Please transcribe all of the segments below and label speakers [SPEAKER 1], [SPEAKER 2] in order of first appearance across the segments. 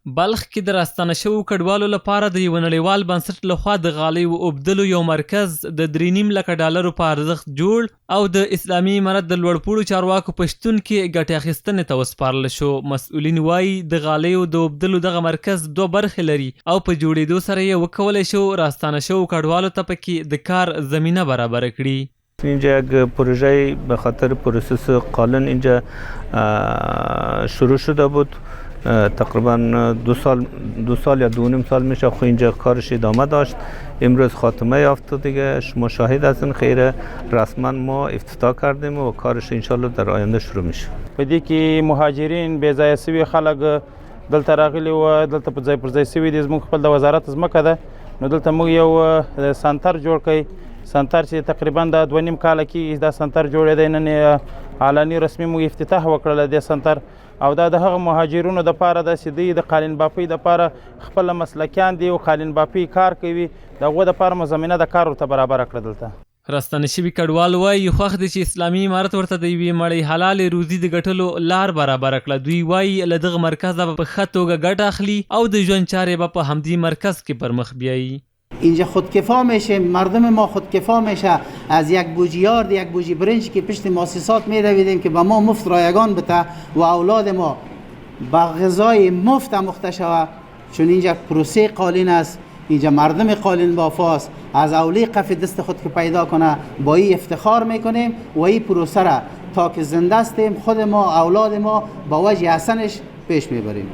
[SPEAKER 1] بلخ کې د راستانه شوو کډوالو لپاره د یو نړیوال بنسټ لخوا د غالیو اوبدلو یو مرکز د 3.5 لکه ډالرو په ارزښت جوړ او د اسلامي امارت د لوړپوړو چارواکو په شتون کې ګټې اخیستنې ته وسپارل شو. مسؤلین وایي د غالیو د اوبدلو دغه مرکز 2 برخې لري او په جوړېدو سره یې وکولی شو راستانه شوو کډوالو ته پکې د کار زمینه برابر کړي.
[SPEAKER 2] اینجا یک پروژه به خاطر پروسس قالن اینجا شروع شده بود. تقریبا 2 سال یا 2.5 سال میشه خو اینجا کارش ادامه داشت. امروز خاتمه یافت دیگه. شما شاهد هستین خیره رسما ما افتتاح کردیم و کارش انشالله در آینده شروع میشه.
[SPEAKER 3] په دې کې مهاجرین بې ځایه سوي خلک دلته راغلي و، دلته په ځای پر ځای سوي دي. زموږ خپل د وزارت ځمکه ده، نو دلته موږ یو سنتر جوړ کړی. سنتر چې تقریبا د 2.5 کال کې دا سنتر جوړېدی. نن اعلاني رسمي موږ افتتاح وکړله د سنتر، او دا د هغه مهاجرونو دپاره ده چې دوی د قالین بافۍ دپاره خپله مسلکیان دي او قالین بافۍ کار کوي. د هغو دپاره مو زمینه د کار ورته برابره کړه. دلته
[SPEAKER 1] راستانه شوي کډوال وایي خوښ دي چې اسلامي امارت ورته د یوې مړۍ حلالې روزي د ګټلو لار برابره کړه. دوی وایي له دغه مرکزه به په ښه توګه ګټه اخلي او د ژوند چارې به په همدې مرکز کې پر مخ بیایي.
[SPEAKER 4] اینجا خودکفا میشه، مردم ما خودکفا میشه. از یک بوجی یارد، یک بوجی برنج که پشت مؤسسات میدویدیم که به ما مفت رایگان بده و اولاد ما با غذای مفت آموخته شود. چون اینجا پروسه قالین است، اینجا مردم قالین بافاست. از اولی قف دست خود که پیدا کنه با این افتخار میکنیم و این پروسه را تا که زنده استیم خود ما اولاد ما با وجه حسنش پیش میبریم.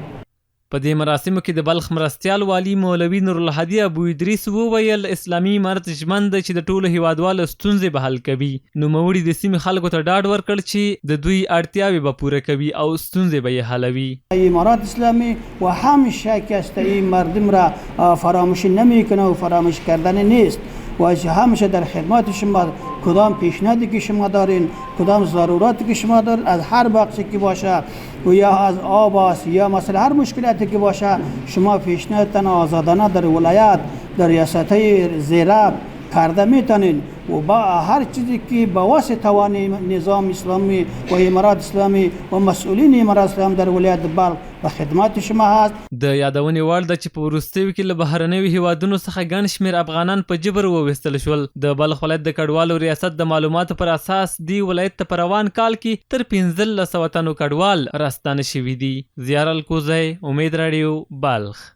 [SPEAKER 1] په دې مراسمو کې د بلخ مرستیال والی مولوي نورالهادي ابو ادریس وویل اسلامي امارت ژمن دی چې د ټولو هیوادوالو ستونزې به حل کوي. نوموړي د سیمې خلکو ته ډاډ ورکړ چې د دوی اړتیاوې به پوره کوي او ستونزې به یې حلوي.
[SPEAKER 5] امارات اسلامی و همیشه شکست این مردم را فراموش نمیکنه و فراموش کردن نیست و همیشه در خدمت شما. کدام پیشنهادی که شما دارین، کدام ضروراتی که شما دارین از هر بخشی که باشه و یا از آب است یا مثلا هر مشکلاتی که باشه شما پیشنهادتان آزادانه در ولایت در ریاست‌های زیراب کرده میتونین و با هر چیزی که با واسه توان نظام اسلامی و امارات اسلامی و مسئولین امارات اسلامی در ولایت بلخ په خدمات شما هست.
[SPEAKER 1] د یادونې وړ ده چې په وروستیو کې له بهرنیو هیوادونو څخه ګڼ شمېر افغانان په جبر وویستل شول. د بلخ ولایت د کډوالو ریاست د معلوماتو پر اساس دی ولایت ته په روان کال کې تر 1500 تنو کډوال راستانه شوي دي. زیار الکوزی، امید راډیو، بلخ.